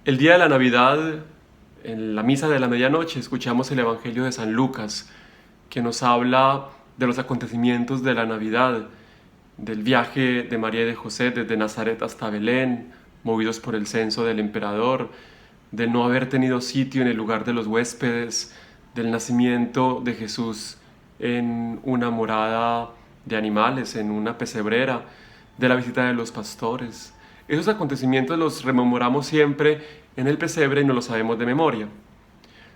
El día de la Navidad, en la misa de la medianoche, escuchamos el Evangelio de San Lucas, que nos habla de los acontecimientos de la Navidad, del viaje de María y de José desde Nazaret hasta Belén, movidos por el censo del emperador, del no haber tenido sitio en el lugar de los huéspedes, del nacimiento de Jesús en una morada de animales, en una pesebrera, de la visita de los pastores. Esos acontecimientos los rememoramos siempre en el pesebre y no los sabemos de memoria.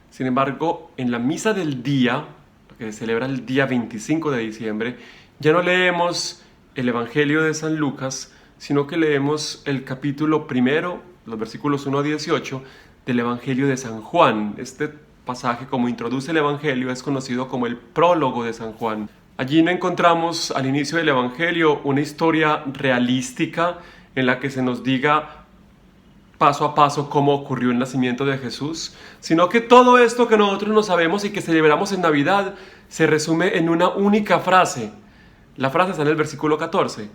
Sin embargo, en la misa del día, que se celebra el día 25 de diciembre, ya no leemos el Evangelio de San Lucas, sino que leemos el capítulo primero, los versículos 1 a 18, del Evangelio de San Juan. Este pasaje, como introduce el Evangelio, es conocido como el prólogo de San Juan. Allí no encontramos al inicio del Evangelio una historia realística en la que se nos diga paso a paso cómo ocurrió el nacimiento de Jesús, sino que todo esto que nosotros no sabemos y que celebramos en Navidad se resume en una única frase. La frase está en el versículo 14.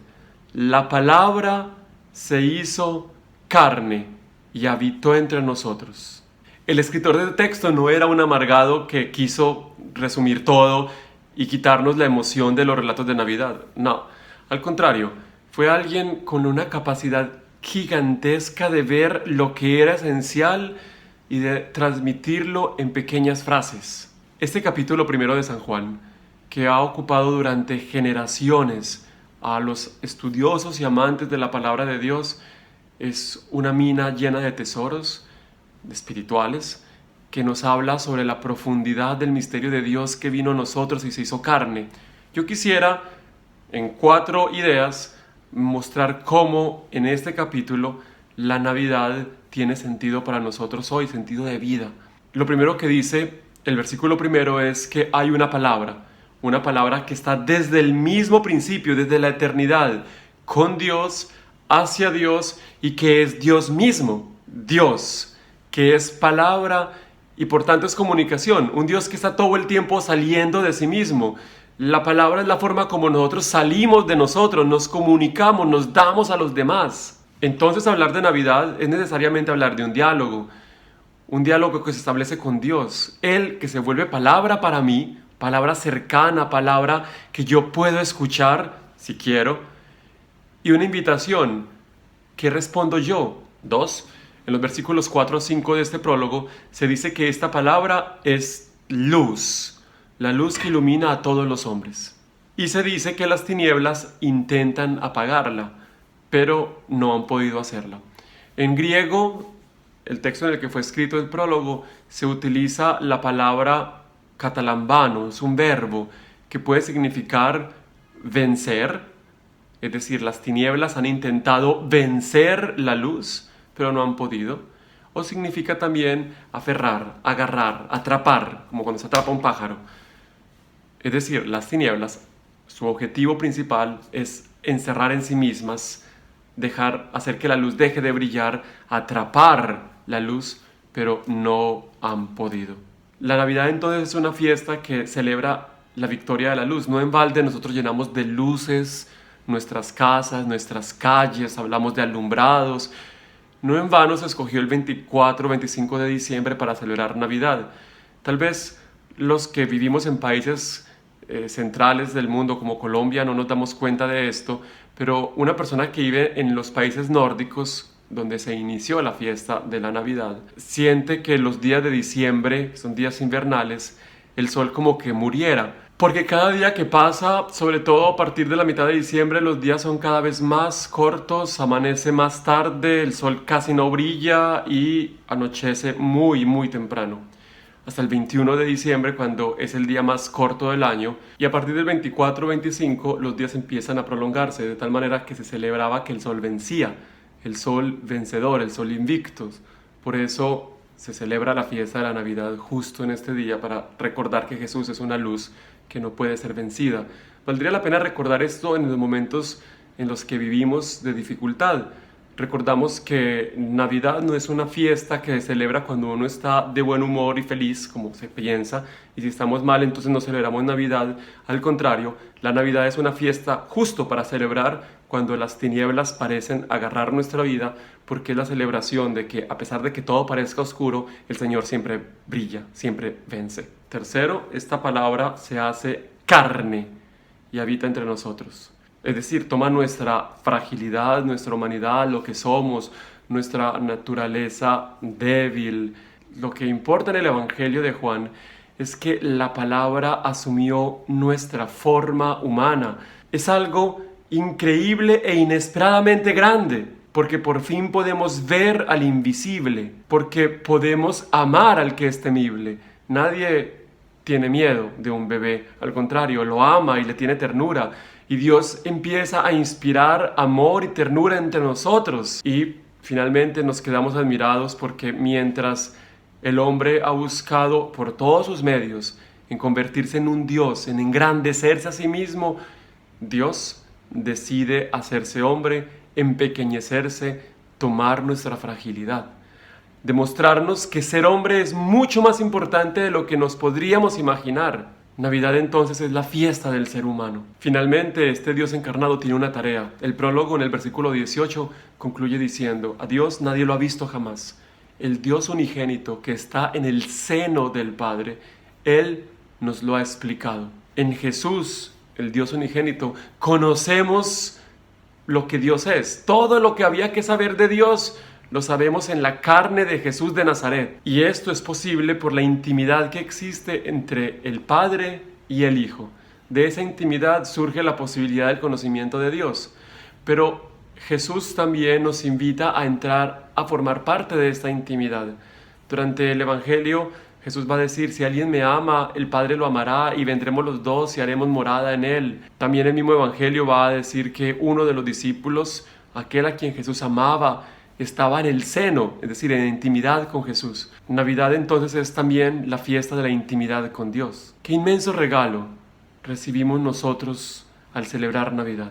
La palabra se hizo carne y habitó entre nosotros. El escritor del texto no era un amargado que quiso resumir todo y quitarnos la emoción de los relatos de Navidad. No, al contrario, fue alguien con una capacidad gigantesca de ver lo que era esencial y de transmitirlo en pequeñas frases. Este capítulo primero de San Juan, que ha ocupado durante generaciones a los estudiosos y amantes de la palabra de Dios, es una mina llena de tesoros espirituales que nos habla sobre la profundidad del misterio de Dios que vino a nosotros y se hizo carne. Yo quisiera, en 4 ideas, mostrar cómo en este capítulo la Navidad tiene sentido para nosotros hoy, sentido de vida. Lo primero que dice el versículo primero es que hay una palabra que está desde el mismo principio, desde la eternidad, con Dios, hacia Dios y que es Dios mismo, Dios, que es palabra y por tanto es comunicación, un Dios que está todo el tiempo saliendo de sí mismo. La palabra es la forma como nosotros salimos de nosotros, nos comunicamos, nos damos a los demás. Entonces hablar de Navidad es necesariamente hablar de un diálogo que se establece con Dios, Él que se vuelve palabra para mí, palabra cercana, palabra que yo puedo escuchar si quiero, y una invitación que respondo yo. 2. En los versículos 4 a 5 de este prólogo se dice que esta palabra es luz, la luz que ilumina a todos los hombres. Y se dice que las tinieblas intentan apagarla, pero no han podido hacerla. En griego, el texto en el que fue escrito el prólogo, se utiliza la palabra catalambano, es un verbo que puede significar vencer, es decir, las tinieblas han intentado vencer la luz, pero no han podido. O significa también aferrar, agarrar, atrapar, como cuando se atrapa un pájaro. Es decir, las tinieblas, su objetivo principal es encerrar en sí mismas, hacer que la luz deje de brillar, atrapar la luz, pero no han podido. La Navidad entonces es una fiesta que celebra la victoria de la luz. No en balde nosotros llenamos de luces nuestras casas, nuestras calles, hablamos de alumbrados. No en vano se escogió el 24 o 25 de diciembre para celebrar Navidad. Tal vez los que vivimos en países centrales del mundo como Colombia no nos damos cuenta de esto, pero una persona que vive en los países nórdicos donde se inició la fiesta de la Navidad siente que los días de diciembre, que son días invernales, el sol como que muriera, porque cada día que pasa, sobre todo a partir de la mitad de diciembre, los días son cada vez más cortos, amanece más tarde, el sol casi no brilla y anochece muy muy temprano, hasta el 21 de diciembre, cuando es el día más corto del año, y a partir del 24-25 los días empiezan a prolongarse, de tal manera que se celebraba que el sol vencía, el sol vencedor, el sol invicto. Por eso se celebra la fiesta de la Navidad justo en este día, para recordar que Jesús es una luz que no puede ser vencida. Valdría la pena recordar esto en los momentos en los que vivimos de dificultad. Recordamos que Navidad no es una fiesta que se celebra cuando uno está de buen humor y feliz, como se piensa, y si estamos mal, entonces no celebramos Navidad. Al contrario, la Navidad es una fiesta justo para celebrar cuando las tinieblas parecen agarrar nuestra vida, porque es la celebración de que, a pesar de que todo parezca oscuro, el Señor siempre brilla, siempre vence. Tercero, esta palabra se hace carne y habita entre nosotros. Es decir, toma nuestra fragilidad, nuestra humanidad, lo que somos, nuestra naturaleza débil. Lo que importa en el Evangelio de Juan es que la palabra asumió nuestra forma humana. Es algo increíble e inesperadamente grande, porque por fin podemos ver al invisible, porque podemos amar al que es temible. Nadie tiene miedo de un bebé, al contrario, lo ama y le tiene ternura. Y Dios empieza a inspirar amor y ternura entre nosotros. Y finalmente nos quedamos admirados porque mientras el hombre ha buscado por todos sus medios en convertirse en un Dios, en engrandecerse a sí mismo, Dios decide hacerse hombre, empequeñecerse, tomar nuestra fragilidad. Demostrarnos que ser hombre es mucho más importante de lo que nos podríamos imaginar. Navidad entonces es la fiesta del ser humano. Finalmente, este Dios encarnado tiene una tarea. El prólogo en el versículo 18 concluye diciendo: a Dios nadie lo ha visto jamás. El Dios unigénito que está en el seno del Padre, Él nos lo ha explicado. En Jesús, el Dios unigénito, conocemos lo que Dios es. Todo lo que había que saber de Dios lo sabemos en la carne de Jesús de Nazaret. Y esto es posible por la intimidad que existe entre el Padre y el Hijo. De esa intimidad surge la posibilidad del conocimiento de Dios. Pero Jesús también nos invita a entrar a formar parte de esta intimidad. Durante el Evangelio, Jesús va a decir: si alguien me ama, el Padre lo amará y vendremos los dos y haremos morada en él. También el mismo Evangelio va a decir que uno de los discípulos, aquel a quien Jesús amaba, estaba en el seno, es decir, en intimidad con Jesús. Navidad entonces es también la fiesta de la intimidad con Dios. ¡Qué inmenso regalo recibimos nosotros al celebrar Navidad!